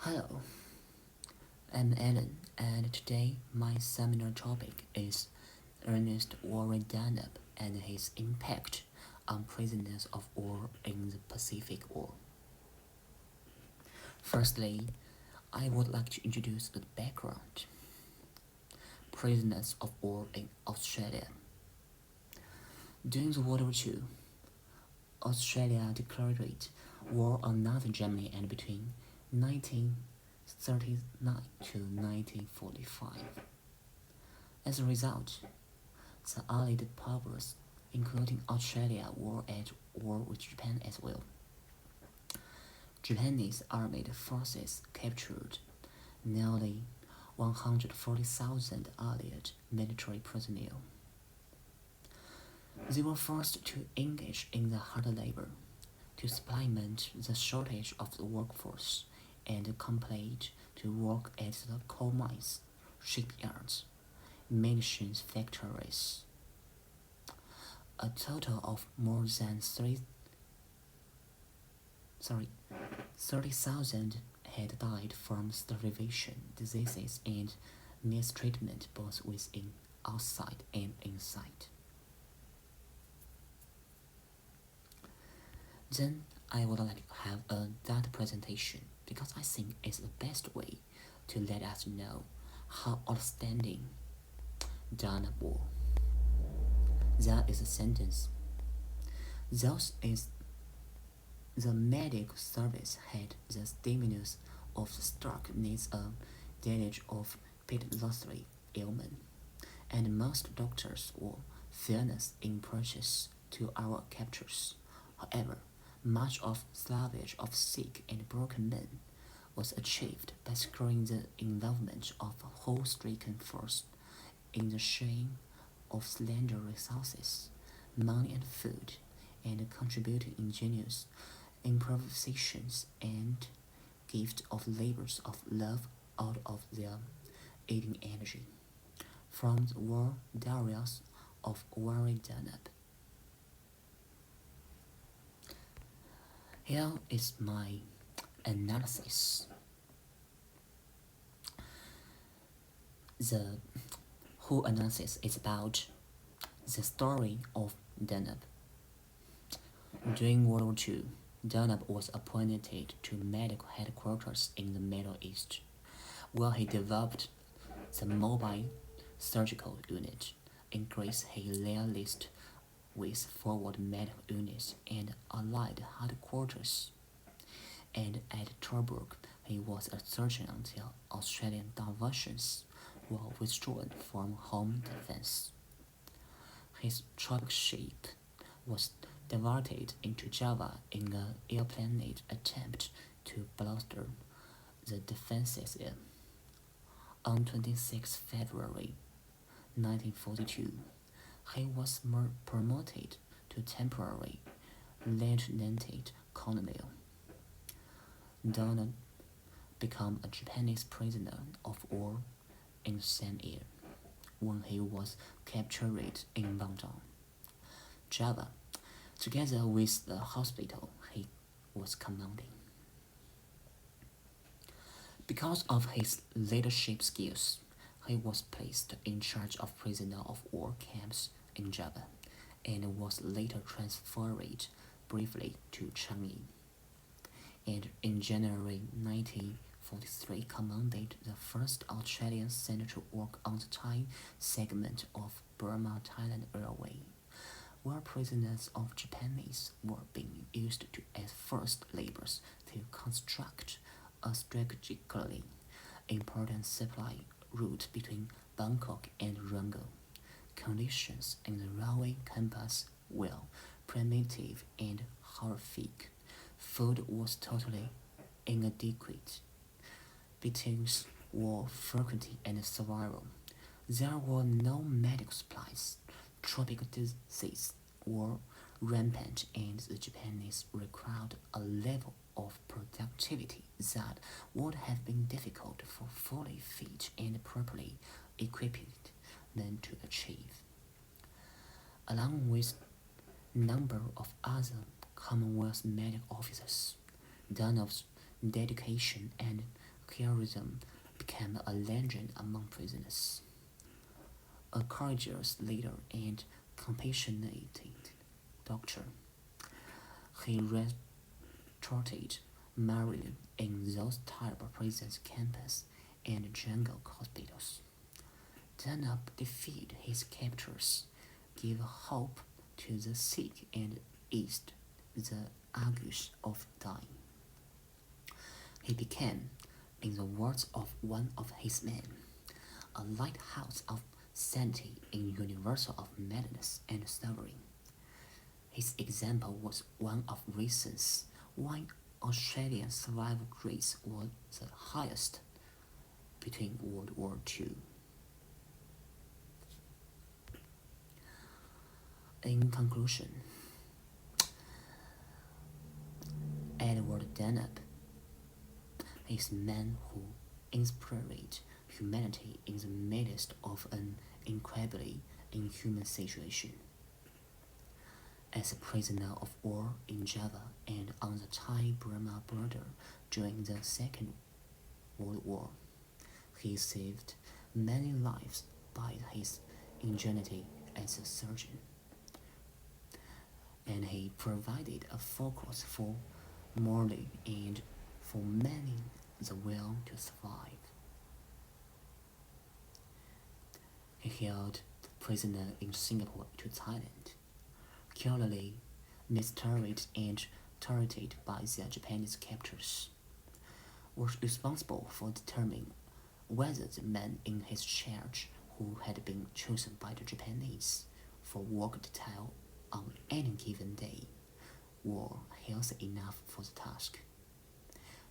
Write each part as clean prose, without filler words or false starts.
Hello, I'm Alan, and today my seminar topic is Ernest Warren Dunlap and his impact on prisoners of war in the Pacific War. Firstly, I would like to introduce the background. Prisoners of war in Australia. During the World War II, Australia declared war on Nazi Germany, and between 1939 to 1945. As a result, the Allied powers, including Australia, were at war with Japan as well. Japanese armed forces captured nearly 140,000 Allied military personnel. They were forced to engage in the hard labor to supplement the shortage of the workforce and compelled to work at the coal mines, shipyards, munitions factories. A total of more than 30,000 had died from starvation, diseases, and mistreatment both within, outside, and inside. Then I would like to have a data presentation because I think it's the best way to let us know how outstanding Dana was. That is a sentence. Thus is the medical service had the stimulus of the stock needs a deluge of pitolusly ailment, and most doctors were fairness in purchase to our captures. However, much of salvage of sick and broken men was achieved by securing the involvement of a whole-stricken force in the sharing of slender resources, money and food, and contributing ingenious improvisations and gift of labors of love out of their eating energy. From the war diaries of Warren Dunlap. Here is my analysis. The whole analysis is about the story of Dunlap. During World War II, Dunlap was appointed to medical headquarters in the Middle East, where he developed the mobile surgical unit. In Greece, he liaised with forward medical units and Allied headquarters. And at Torburg, he was a surgeon until Australian diversions were withdrawn from home defense. His tropic ship was diverted into Java in an airplane attempt to bolster the defenses there. On 26 February 1942, he was promoted to temporary lieutenant colonel. Donald became a Japanese prisoner of war in the same year when he was captured in London, Java, together with the hospital he was commanding. Because of his leadership skills, he was placed in charge of prisoner of war camps in Java and was later transferred briefly to Changi. And in January 1943 commanded the first Australian center to work on the Thai segment of Burma-Thailand Railway, where prisoners of Japanese were being used as forced laborers to construct a strategically important supply route between Bangkok and Rangoon. Conditions in the railway campus were primitive and horrific. Food was totally inadequate. Beatings were frequent and severe. There were no medical supplies. Tropical diseases were rampant, and the Japanese required a level of productivity that would have been difficult for fully fit and properly equipped men to achieve. Along with a number of other Commonwealth medical officers, Dunlop's dedication and heroism became a legend among prisoners. A courageous leader and compassionate doctor, he retorted Maryland in those terrible prison camps and jungle hospitals. Then up defeat his captors, give hope to the sick and eased the anguish of dying. He became, in the words of one of his men, a lighthouse of sanity in universe of madness and suffering. His example was one of reasons why Australia's survival rates was the highest between World War II. In conclusion, Edward Denham is a man who inspired humanity in the midst of an incredibly inhuman situation. As a prisoner of war in Java and on the Thai-Burma border during the Second World War, he saved many lives by his ingenuity as a surgeon, and he provided a focus for mourning and for many the will to survive. He held the prisoner in Singapore to Thailand, cruelly mistreated and tortured by their Japanese captors, was responsible for determining whether the man in his charge who had been chosen by the Japanese for work detail on any given day were healthy enough for the task,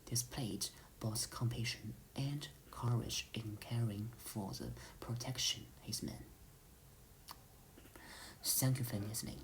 displayed both compassion and courage in caring for the protection his men. Thank you for listening.